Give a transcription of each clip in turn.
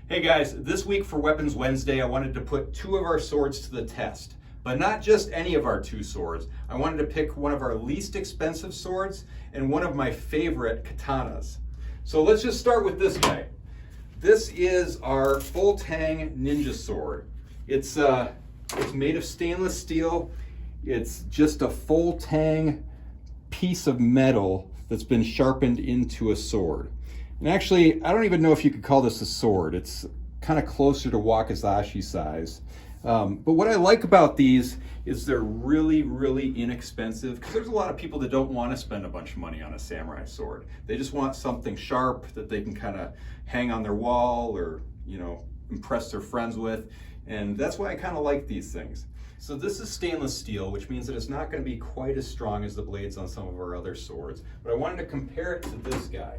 Hey guys, this week for Weapons Wednesday, I wanted to put two of our swords to the test. But not just any of our two swords. I wanted to pick one of our least expensive swords and one of my favorite katanas. So let's just start with this guy. This is our full tang ninja sword. It's made of stainless steel. It's just a full tang piece of metal that's been sharpened into a sword. And actually, I don't even know if you could call this a sword. It's kind of closer to wakizashi size. But what I like about these is they're really, really inexpensive, because there's a lot of people that don't want to spend a bunch of money on a samurai sword. They just want something sharp that they can kind of hang on their wall or, impress their friends with. And that's why I kind of like these things. So this is stainless steel, which means that it's not going to be quite as strong as the blades on some of our other swords. But I wanted to compare it to this guy.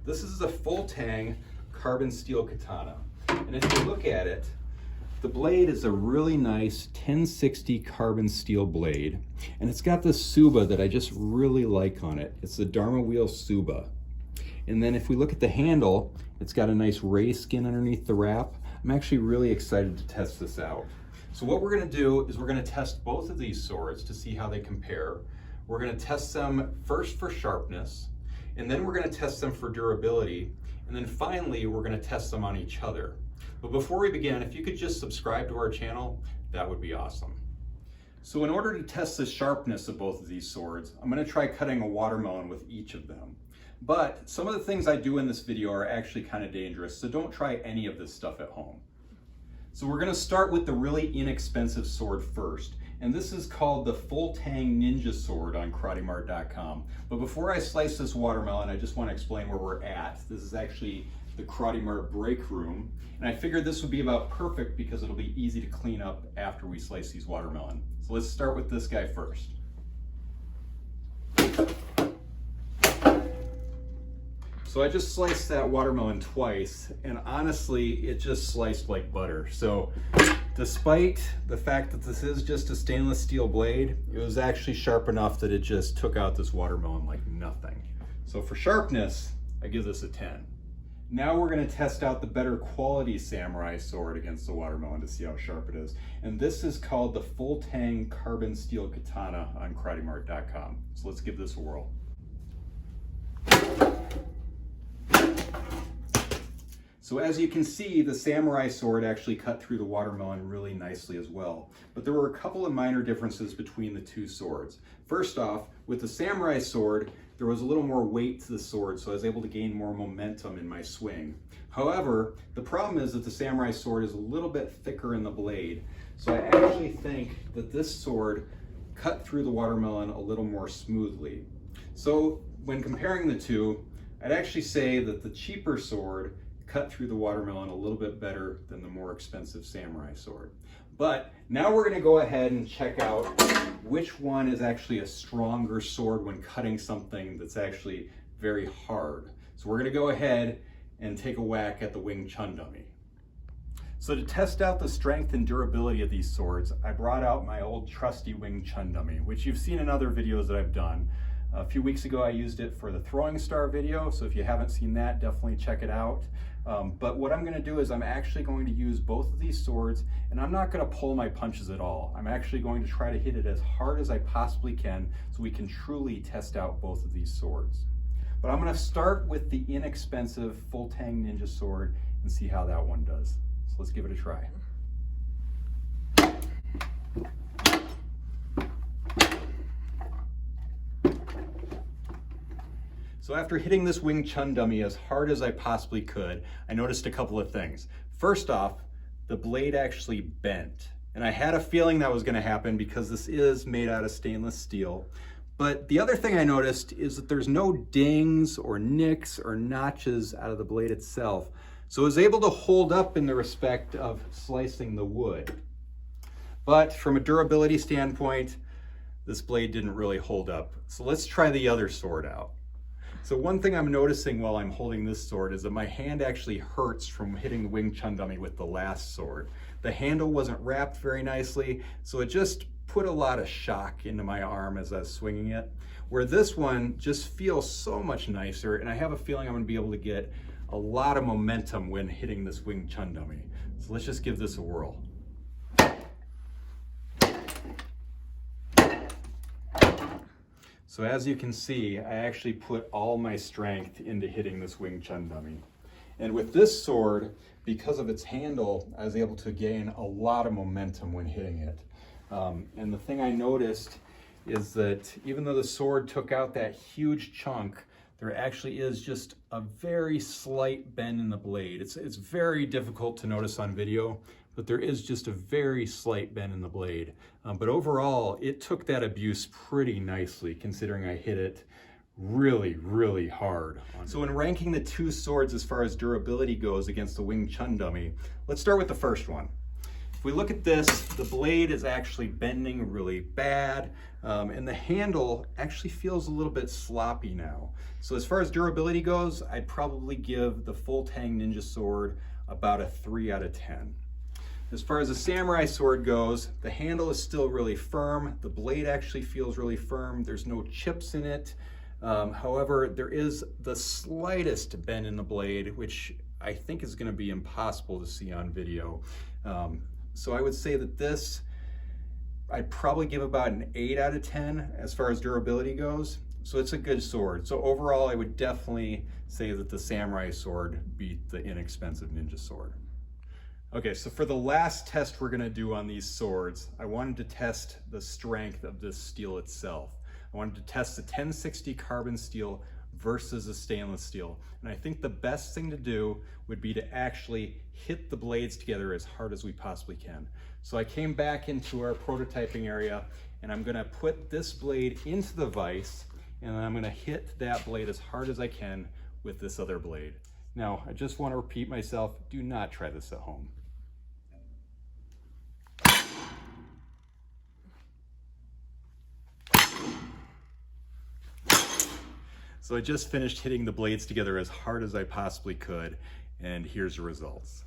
This is a full tang carbon steel katana. And if you look at it, the blade is a really nice 1060 carbon steel blade. And it's got this tsuba that I just really like on it. It's the Dharma wheel tsuba. And then if we look at the handle, it's got a nice ray skin underneath the wrap. I'm actually really excited to test this out. So what we're going to do is we're going to test both of these swords to see how they compare. We're going to test them first for sharpness, and then we're going to test them for durability, and then finally we're going to test them on each other. But before we begin, if you could just subscribe to our channel, that would be awesome. So in order to test the sharpness of both of these swords, I'm going to try cutting a watermelon with each of them. But some of the things I do in this video are actually kind of dangerous, so don't try any of this stuff at home. So we're going to start with the really inexpensive sword first. And this is called the Full Tang Ninja Sword on KarateMart.com. But before I slice this watermelon, I just want to explain where we're at. This is actually the Karate Mart break room. And I figured this would be about perfect because it'll be easy to clean up after we slice these watermelon. So let's start with this guy first. So I just sliced that watermelon twice, and honestly, it just sliced like butter. So despite the fact that this is just a stainless steel blade, it was actually sharp enough that it just took out this watermelon like nothing. So for sharpness, I give this a 10. Now we're going to test out the better quality samurai sword against the watermelon to see how sharp it is. And this is called the Full Tang Carbon Steel Katana on KarateMart.com. So let's give this a whirl. So as you can see, the samurai sword actually cut through the watermelon really nicely as well. But there were a couple of minor differences between the two swords. First off, with the samurai sword, there was a little more weight to the sword, so I was able to gain more momentum in my swing. However, the problem is that the samurai sword is a little bit thicker in the blade. So I actually think that this sword cut through the watermelon a little more smoothly. So when comparing the two, I'd actually say that the cheaper sword cut through the watermelon a little bit better than the more expensive samurai sword. But now we're going to go ahead and check out which one is actually a stronger sword when cutting something that's actually very hard. So we're going to go ahead and take a whack at the Wing Chun dummy. So to test out the strength and durability of these swords, I brought out my old trusty Wing Chun dummy, which you've seen in other videos that I've done. A few weeks ago, I used it for the throwing star video, so if you haven't seen that, definitely check it out. But what I'm going to do is I'm actually going to use both of these swords, and I'm not going to pull my punches at all. I'm actually going to try to hit it as hard as I possibly can so we can truly test out both of these swords. But I'm going to start with the inexpensive Full Tang Ninja sword and see how that one does. So let's give it a try. So after hitting this Wing Chun dummy as hard as I possibly could, I noticed a couple of things. First off, the blade actually bent. And I had a feeling that was going to happen because this is made out of stainless steel. But the other thing I noticed is that there's no dings or nicks or notches out of the blade itself. So it was able to hold up in the respect of slicing the wood. But from a durability standpoint, this blade didn't really hold up. So let's try the other sword out. So one thing I'm noticing while I'm holding this sword is that my hand actually hurts from hitting the Wing Chun dummy with the last sword. The handle wasn't wrapped very nicely, so it just put a lot of shock into my arm as I was swinging it. Where this one just feels so much nicer, and I have a feeling I'm going to be able to get a lot of momentum when hitting this Wing Chun dummy. So let's just give this a whirl. So as you can see, I actually put all my strength into hitting this Wing Chun dummy. And with this sword, because of its handle, I was able to gain a lot of momentum when hitting it. And the thing I noticed is that even though the sword took out that huge chunk, there actually is just a very slight bend in the blade. It's very difficult to notice on video, but there is just a very slight bend in the blade. But overall, it took that abuse pretty nicely, considering I hit it really, really hard. So when ranking the two swords as far as durability goes against the Wing Chun dummy, let's start with the first one. If we look at this, the blade is actually bending really bad, and the handle actually feels a little bit sloppy now. So as far as durability goes, I'd probably give the Full Tang Ninja sword about a 3 out of 10. As far as the samurai sword goes, the handle is still really firm. The blade actually feels really firm. There's no chips in it. However, there is the slightest bend in the blade, which I think is going to be impossible to see on video. So I would say that this, I'd probably give about an 8 out of 10 as far as durability goes. So it's a good sword. So overall, I would definitely say that the samurai sword beat the inexpensive ninja sword. Okay, so for the last test we're gonna do on these swords, I wanted to test the strength of this steel itself. I wanted to test the 1060 carbon steel versus a stainless steel. And I think the best thing to do would be to actually hit the blades together as hard as we possibly can. So I came back into our prototyping area, and I'm gonna put this blade into the vise, and I'm gonna hit that blade as hard as I can with this other blade. Now, I just wanna repeat myself, do not try this at home. So I just finished hitting the blades together as hard as I possibly could, and here's the results.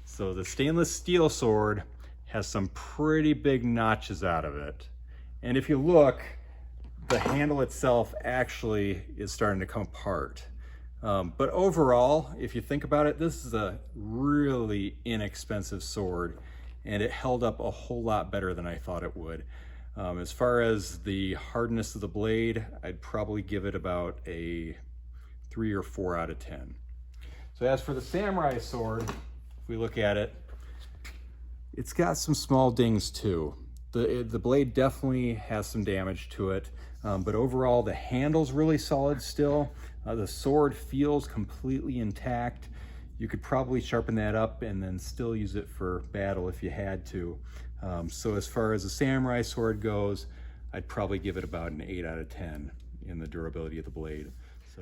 So the stainless steel sword has some pretty big notches out of it. And if you look, the handle itself actually is starting to come apart. But overall, if you think about it, this is a really inexpensive sword, and it held up a whole lot better than I thought it would. As far as the hardness of the blade, I'd probably give it about a 3 or 4 out of 10. So as for the samurai sword, if we look at it, it's got some small dings too. The blade definitely has some damage to it, but overall the handle's really solid still. The sword feels completely intact. You could probably sharpen that up and then still use it for battle if you had to. So as far as the samurai sword goes, I'd probably give it about an 8 out of 10 in the durability of the blade.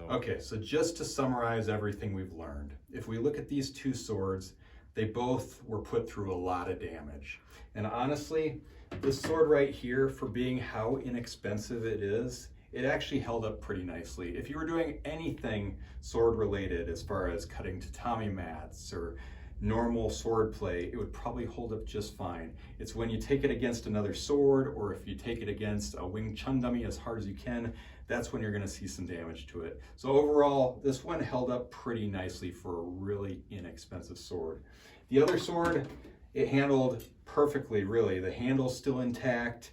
Okay, so just to summarize everything we've learned, if we look at these two swords, they both were put through a lot of damage. And honestly, this sword right here, for being how inexpensive it is, it actually held up pretty nicely. If you were doing anything sword related, as far as cutting tatami mats or normal sword play, it would probably hold up just fine. It's when you take it against another sword, or if you take it against a Wing Chun dummy as hard as you can, that's when you're gonna see some damage to it. So overall, this one held up pretty nicely for a really inexpensive sword. The other sword, it handled perfectly, really. The handle's still intact.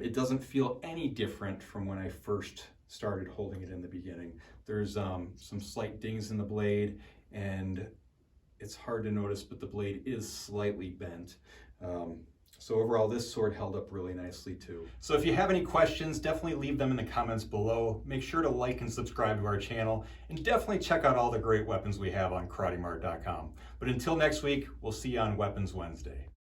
It doesn't feel any different from when I first started holding it in the beginning. There's some slight dings in the blade, and it's hard to notice, but the blade is slightly bent. So overall, this sword held up really nicely too. So if you have any questions, definitely leave them in the comments below. Make sure to like and subscribe to our channel, and definitely check out all the great weapons we have on KarateMart.com. But until next week, we'll see you on Weapons Wednesday.